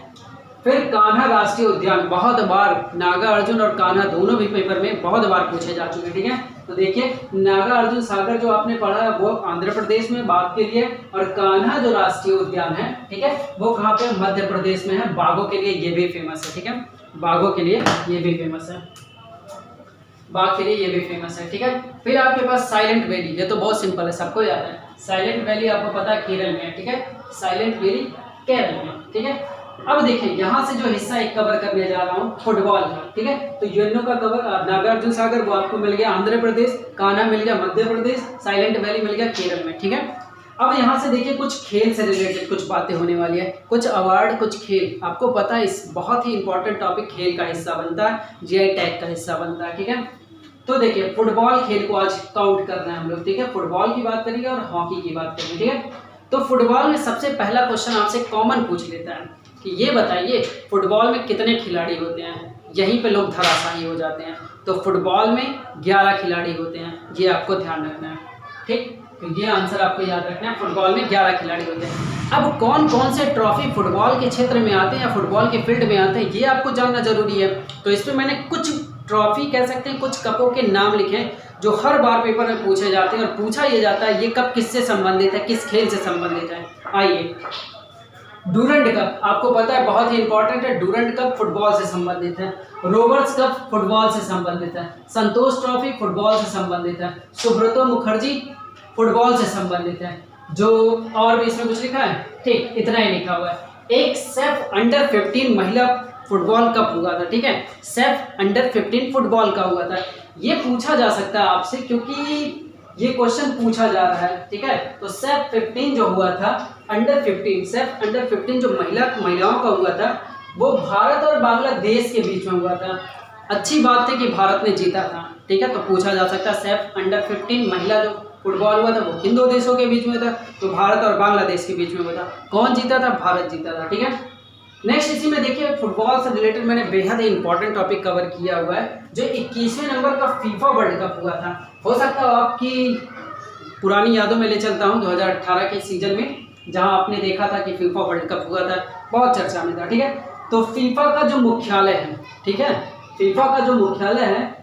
फिर कान्हा राष्ट्रीय उद्यान, बहुत बार नागार्जुन और कान्हा दोनों भी पेपर में बहुत बार पूछे जा चुके। ठीक है, तो देखिए नागार्जुन सागर जो आपने पढ़ा है वो आंध्र प्रदेश में बाघ के लिए, और कान्हा जो राष्ट्रीय उद्यान है, ठीक है, वो कहाँ पे? मध्य प्रदेश में है, बाघों के लिए ये भी फेमस है। ठीक है, बाघों के लिए ये भी फेमस है, बाघ के लिए ये भी फेमस है। ठीक है, फिर आपके पास साइलेंट वैली, ये तो बहुत सिंपल है, सबको याद है। साइलेंट वैली आपको पता है केरल में है। ठीक है, साइलेंट वैली केरल में। ठीक है, अब देखिए यहाँ से जो हिस्सा एक कवर करने जा रहा हूँ फुटबॉल का। ठीक है, तो यूएनओ का कवर नागार्जुन सागर वो आपको मिल गया आंध्र प्रदेश, कान्हा मिल गया मध्य प्रदेश, साइलेंट वैली मिल गया केरल में। ठीक है, अब यहाँ से देखिए कुछ खेल से रिलेटेड कुछ बातें होने वाली है, कुछ अवार्ड, कुछ खेल। आपको पता है इस बहुत ही इंपॉर्टेंट टॉपिक खेल का हिस्सा बनता है, जीआई टैग का हिस्सा बनता है। ठीक है, तो देखिए फुटबॉल खेल को आज काउंट करना है हम लोग। ठीक है, फुटबॉल की बात करेंगे और हॉकी की बात करेंगे। ठीक है, तो फुटबॉल में सबसे पहला क्वेश्चन आपसे कॉमन पूछ लेता है कि ये बताइए फुटबॉल में कितने खिलाड़ी होते हैं? यहीं पे लोग धराशायी हो जाते हैं। तो फुटबॉल में 11 खिलाड़ी होते हैं, ये आपको ध्यान रखना है। ठीक, तो ये आंसर आपको याद रखना है, फुटबॉल में 11 खिलाड़ी होते हैं। अब कौन कौन से ट्रॉफी फुटबॉल के क्षेत्र में आते हैं या फुटबॉल के फील्ड में आते हैं, ये आपको जानना जरूरी है। तो इसमें मैंने कुछ ट्रॉफी कह सकते हैं, कुछ कपों के नाम लिखे हैं जो हर बार पेपर में पूछे जाते हैं और पूछा ये जाता है ये कप किससे संबंधित है, किस खेल से संबंधित है। आइए, डूरंड कप आपको पता है बहुत ही इंपॉर्टेंट है, डूरंड कप फुटबॉल से संबंधित है। रोबर्ट्स कप फुटबॉल से संबंधित है। संतोष ट्रॉफी फुटबॉल से संबंधित है। सुब्रतो मुखर्जी फुटबॉल से संबंधित है। जो और भी इसमें कुछ लिखा है? ठीक, इतना ही लिखा हुआ है। एक सेफ अंडर 15 महिला फुटबॉल कप हुआ था। ठीक है, सेफ अंडर 15 फुटबॉल का हुआ था। ये पूछा जा सकता है आपसे क्योंकि ये क्वेश्चन पूछा जा रहा है। ठीक है, तो सेफ 15 जो हुआ था अंडर 15, सेफ अंडर 15 जो महिलाओं का हुआ था वो भारत और बांग्लादेश के बीच में हुआ था। अच्छी बात है कि भारत ने जीता था। ठीक है, तो पूछा जा सकता है सेफ अंडर 15 महिला जो फुटबॉल हुआ था वो किन दो देशों के बीच में था? तो भारत और बांग्लादेश के बीच में हुआ था। कौन जीता था? भारत जीता था। ठीक है, नेक्स्ट इसी में देखिए फुटबॉल से रिलेटेड मैंने बेहद ही इंपॉर्टेंट टॉपिक कवर किया हुआ है, जो 21वें नंबर का फीफा वर्ल्ड कप हुआ था। हो सकता है आपकी पुरानी यादों में ले चलता हूँ 2018 के सीजन में, जहां आपने देखा था कि फीफा वर्ल्ड कप हुआ था, बहुत चर्चा में था। ठीक है, तो फीफा का जो मुख्यालय है, ठीक है, फीफा का जो मुख्यालय है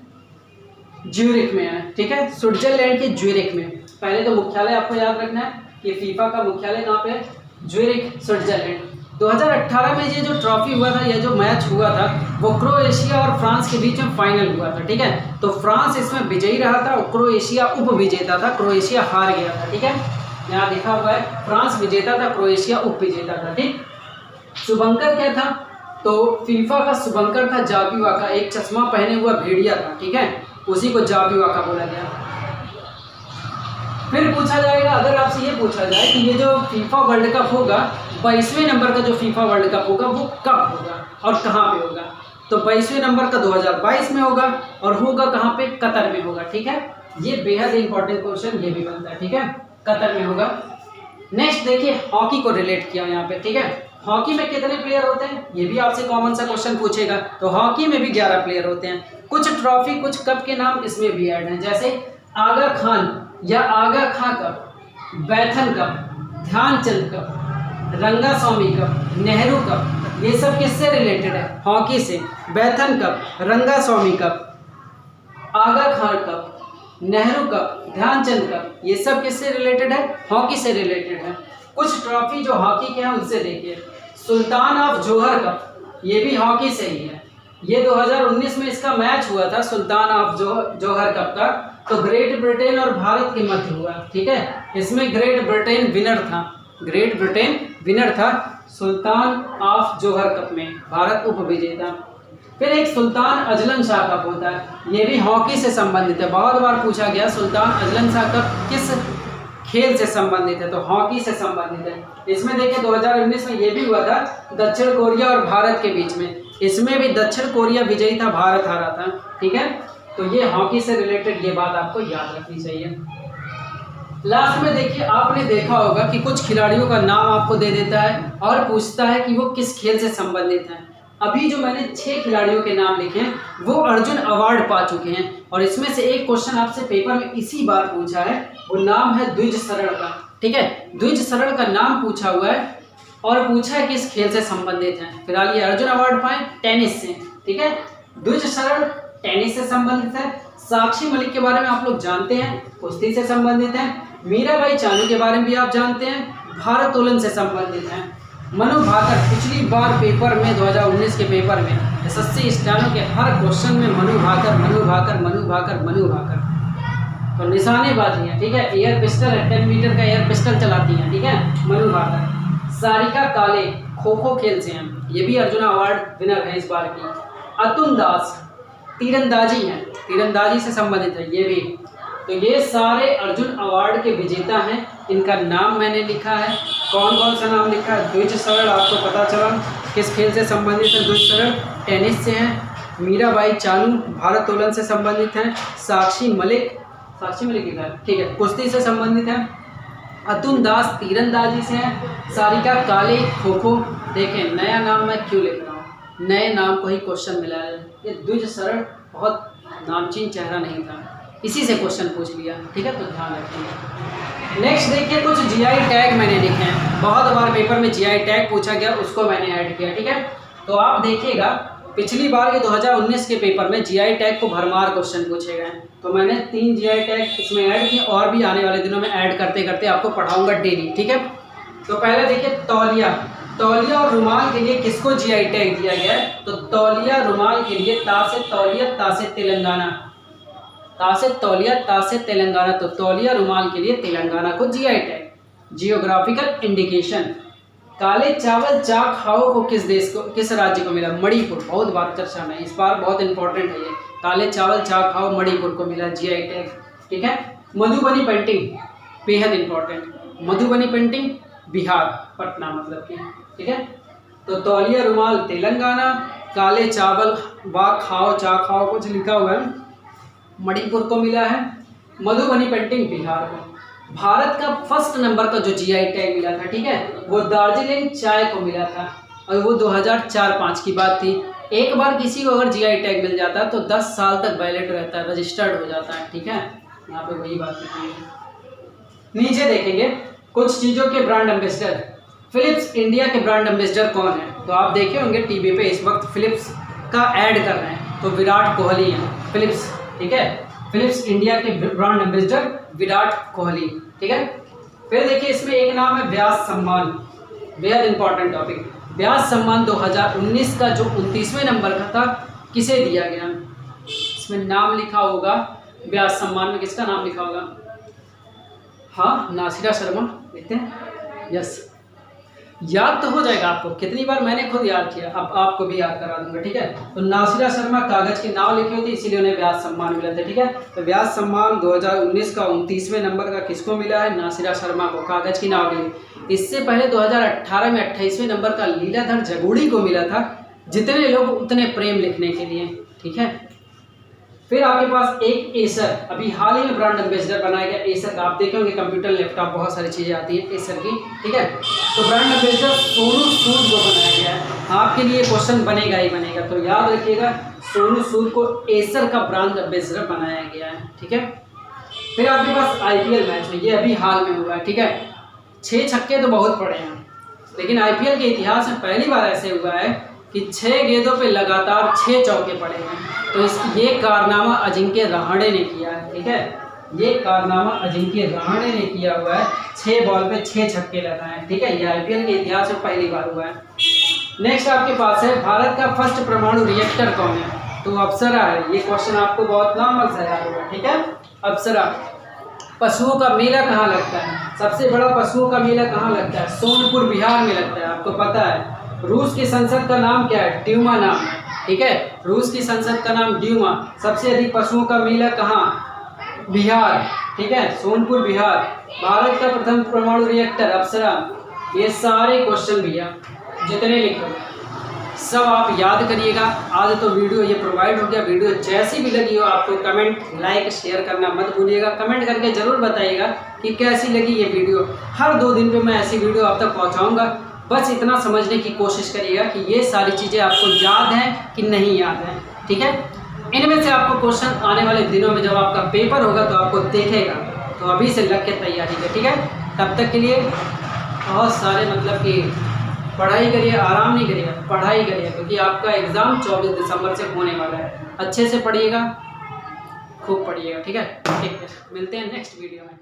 ज्यूरिख में है। ठीक है, स्विट्जरलैंड के ज्यूरिख में। पहले तो मुख्यालय आपको याद रखना है कि फीफा का मुख्यालय कहाँ पे है? Zurich, Switzerland. 2018 में ये जो ट्रॉफी हुआ था, ये जो मैच हुआ था वो क्रोएशिया और फ्रांस के बीच में फाइनल हुआ था। ठीक है, तो फ्रांस इसमें विजयी रहा था और क्रोएशिया उप विजेता था, क्रोएशिया हार गया था। ठीक है, यहाँ लिखा हुआ है फ्रांस विजेता था, क्रोएशिया उप विजेता था। ठीक, शुभंकर क्या था? तो फीफा का शुभंकर था जाबी वाका, एक चश्मा पहने हुआ भेड़िया था। ठीक है, उसी को जाबी वाका बोला गया। फिर पूछा जाएगा, अगर आपसे ये पूछा जाए कि ये जो फीफा वर्ल्ड कप होगा 22वें नंबर का जो फीफा वर्ल्ड कप होगा वो कब होगा और कहाँ पे होगा? तो 22वें नंबर का 2022 में होगा और होगा कहाँ पे? कतर में होगा। ठीक है, ये बेहद इंपॉर्टेंट क्वेश्चन ये भी बनता है। ठीक है, कतर में होगा। नेक्स्ट देखिए हॉकी को रिलेट किया यहाँ पे। ठीक है, हॉकी में कितने प्लेयर होते हैं? ये भी आपसे कॉमन सा क्वेश्चन पूछेगा। तो हॉकी में भी 11 प्लेयर होते हैं। कुछ ट्रॉफी, कुछ कप के नाम इसमें भी ऐड हैं, जैसे आगा खान या Aga Khan cup, Beighton cup, Dhyanchand cup, Rangaswamy cup, Nehru cup. ये सब किससे रिलेटेड है? हॉकी से। Beighton cup, Rangaswamy cup, Aga Khan cup, Nehru cup, Dhyanchand cup, ये सब किससे रिलेटेड है? हॉकी से रिलेटेड है। कुछ ट्रॉफी जो हॉकी के हैं उनसे देखिए, सुल्तान ऑफ जोहर कप, ये भी हॉकी से ही है। ये 2019 में इसका मैच हुआ था सुल्तान ऑफ जोहर कप का, तो ग्रेट ब्रिटेन और भारत के मध्य हुआ। ठीक है, इसमें ग्रेट ब्रिटेन विनर था, ग्रेट ब्रिटेन विनर था सुल्तान ऑफ जोहर कप में, भारत उप विजेता। फिर एक सुल्तान अजलन शाह कप होता है, ये भी हॉकी से संबंधित है, बहुत बार पूछा गया सुल्तान अजलन शाह कप किस खेल से संबंधित है? तो हॉकी से संबंधित है। इसमें देखिए 2019 में ये भी हुआ था दक्षिण कोरिया और भारत के बीच में, इसमें भी दक्षिण कोरिया विजयी था, भारत हारा था। ठीक है, तो ये हॉकी से रिलेटेड ये बात आपको याद रखनी चाहिए। लास्ट में देखिए, आपने देखा होगा कि कुछ खिलाड़ियों का नाम आपको दे देता है और पूछता है कि वो किस खेल से संबंधित हैं। अभी जो मैंने 6 खिलाड़ियों के नाम लिखे हैं वो अर्जुन अवार्ड पा चुके हैं, और इसमें से एक क्वेश्चन आपसे पेपर में इसी बार पूछा है, वो नाम है द्विज शरण का। ठीक है, द्विज शरण का नाम पूछा हुआ है और पूछा है किस खेल से संबंधित हैं। फिलहाल ये अर्जुन अवार्ड पाए टेनिस से। ठीक है, द्विज शरण टेनिस से संबंधित है। साक्षी मलिक के बारे में आप लोग जानते हैं, कुश्ती से संबंधित हैं। मीराबाई चानू के बारे में भी आप जानते हैं, भारोत्तोलन से संबंधित हैं। मनु भाकर, पिछली बार पेपर में 2019 के पेपर में एसएससी स्टेनो के हर क्वेश्चन में मनु भाकर मनु भाकर मनु भाकर मनु भाकर, तो निशानेबाजी है। ठीक है, एयर पिस्टल है, 10 मीटर का एयर पिस्टल चलाती हैं। ठीक है, मनु भाकर। सारिका काले खो खो खेल से हैं, ये भी अर्जुन अवार्ड विनर है इस बार की। अतुल दास तीरंदाजी हैं, तीरंदाजी से संबंधित है ये भी। तो ये सारे अर्जुन अवार्ड के विजेता हैं, इनका नाम मैंने लिखा है। कौन कौन सा नाम लिखा है? द्विज शरण आपको पता चला किस खेल से संबंधित है, द्विज शरण टेनिस से हैं। मीराबाई चानू भारोत्तोलन से संबंधित हैं। साक्षी मलिक लिखा है, ठीक है, कुश्ती से संबंधित है। अतुल दास तीरंदाजी से हैं। सारिका काले खो खो। देखें, नया नाम मैं क्यों लिख रहा हूँ, नए नाम को ही क्वेश्चन मिला है। ये द्विज शरण बहुत नामचीन चेहरा नहीं था, इसी से क्वेश्चन पूछ लिया। ठीक है, तो ध्यान रखिए। नेक्स्ट देखिए, कुछ जीआई टैग मैंने लिखे हैं, बहुत बार पेपर में जीआई टैग पूछा गया, उसको मैंने ऐड किया। ठीक है, तो आप देखिएगा पिछली बार के 2019 के पेपर में जीआई टैग को भरमार क्वेश्चन पूछे गए, तो मैंने 3 जीआई टैग इसमें ऐड किए, और भी आने वाले दिनों में ऐड करते करते आपको पढ़ाऊंगा डेली। ठीक है, तो पहले देखिए तौलिया, तौलिया और रुमाल के लिए किसको जीआई टैग दिया गया है? तो तौलिया रुमाल के लिए ता से तौलिया ता से तेलंगाना, ता से तौलिया ता से तेलंगाना, तो तौलिया रुमाल के लिए तेलंगाना को जीआई टैग। जियोग्राफिकल इंडिकेशन, काले चावल चाक खाओ को किस देश को, किस राज्य को मिला? मणिपुर। बहुत बार चर्चा में, इस बार बहुत इंपॉर्टेंट है ये। काले चावल चाक खाओ मणिपुर को मिला जीआई टैग। ठीक है, मधुबनी पेंटिंग बेहद इंपॉर्टेंट, मधुबनी पेंटिंग बिहार, पटना मतलब कि। ठीक है, तो तौलिया रुमाल तेलंगाना, काले चावल वा खाओ चा खाओ कुछ लिखा हुआ है मणिपुर को मिला है, मधुबनी पेंटिंग बिहार को। भारत का फर्स्ट नंबर का जो जीआई टैग मिला था, ठीक है, वो दार्जिलिंग चाय को मिला था, और वो 2004-05 की बात थी। एक बार किसी को अगर जीआई टैग मिल जाता है तो 10 साल तक वैलिड रहता है, रजिस्टर्ड हो जाता है। ठीक है, यहाँ पे वही बात लिखी है। नीचे देखेंगे कुछ चीज़ों के ब्रांड एम्बेसडर। फिलिप्स इंडिया के ब्रांड एम्बेसडर कौन है? तो आप देखे होंगे टीवी पे इस वक्त फिलिप्स का ऐड कर रहे हैं, तो विराट कोहली है फिलिप्स। ठीक है, फिलिप्स इंडिया के ब्रांड एम्बेसडर विराट कोहली। ठीक है, फिर देखिए इसमें एक नाम है व्यास सम्मान, बेहद इंपॉर्टेंट टॉपिक। व्यास सम्मान 2019 का जो 29वें नंबर का था, किसे दिया गया? इसमें नाम लिखा होगा, व्यास सम्मान में किसका नाम लिखा होगा? हाँ, नासिरा शर्मा लिखते हैं, यस, याद तो हो जाएगा आपको, कितनी बार मैंने खुद याद किया, अब आपको भी याद करा दूंगा। ठीक है, तो नासिरा शर्मा कागज के नाम लिखे हुए थे, इसीलिए उन्हें व्यास सम्मान मिला था। ठीक है, तो व्यास सम्मान 2019 का 29वें नंबर का किसको मिला है? नासिरा शर्मा को, कागज की नाव के लिए। इससे पहले 2018 में 28वें नंबर का लीलाधर जगोड़ी को मिला था, जितने लोग उतने प्रेम लिखने के लिए। ठीक है, फिर आपके पास एक एसर, अभी हाल ही में ब्रांड एम्बेसडर बनाया गया एसर का, आप देखेंगे कंप्यूटर लैपटॉप बहुत सारी चीज़ें आती हैं एसर की। ठीक है, तो ब्रांड एम्बेसडर सोनू सूद को बनाया गया है। आपके लिए क्वेश्चन बनेगा ही बनेगा, तो याद रखिएगा सोनू सूद को एसर का ब्रांड एम्बेसडर बनाया गया है। ठीक है, फिर आपके पास आईपीएल मैच है, ये अभी हाल में हुआ है। ठीक है, 6 छक्के तो बहुत पड़े हैं, लेकिन आईपीएल के इतिहास में पहली बार ऐसे हुआ है कि 6 गेंदों पे लगातार 6 चौके पड़े हैं। तो ये कारनामा अजिंक्य रहाणे ने किया है। ठीक है, ये कारनामा अजिंक्य रहाणे ने किया हुआ है, 6 बॉल पे 6 छक्के लगाए हैं। ठीक है, ये आईपीएल के इतिहास में पहली बार हुआ है। नेक्स्ट आपके पास है भारत का फर्स्ट परमाणु रिएक्टर कौन है? तो अप्सरा है। ये क्वेश्चन आपको बहुत नॉर्मल सा याद होगा। ठीक है, अप्सरा। पशुओं का मेला कहाँ लगता है? सबसे बड़ा पशुओं का मेला कहाँ लगता है? सोनपुर बिहार में लगता है, आपको पता है। रूस की संसद का नाम क्या है? ड्यूमा नाम है। ठीक है, रूस की संसद का नाम ड्यूमा। सबसे अधिक पशुओं का मेला कहाँ? बिहार। ठीक है, सोनपुर बिहार। भारत का प्रथम परमाणु रिएक्टर अप्सरा। ये सारे क्वेश्चन भैया जितने लिखे सब आप याद करिएगा। आज तो वीडियो ये प्रोवाइड हो गया। वीडियो जैसी भी लगी हो आपको कमेंट लाइक शेयर करना मत भूलिएगा। कमेंट करके ज़रूर बताइएगा कि कैसी लगी ये वीडियो। हर 2 दिन पे मैं ऐसी वीडियो आप तक पहुँचाऊँगा। बस इतना समझने की कोशिश करिएगा कि ये सारी चीज़ें आपको याद हैं कि नहीं याद हैं, ठीक है। इनमें से आपको क्वेश्चन आने वाले दिनों में जब आपका पेपर होगा तो आपको देखेगा, तो अभी से लग के तैयारी है, ठीक है। तब तक के लिए बहुत सारे मतलब कि पढ़ाई करिए, आराम नहीं करिए, पढ़ाई करिए, क्योंकि आपका एग्ज़ाम 24 दिसंबर से होने वाला है। अच्छे से पढ़िएगा, खूब पढ़िएगा, ठीक है। ठीक है, मिलते हैं नेक्स्ट वीडियो में।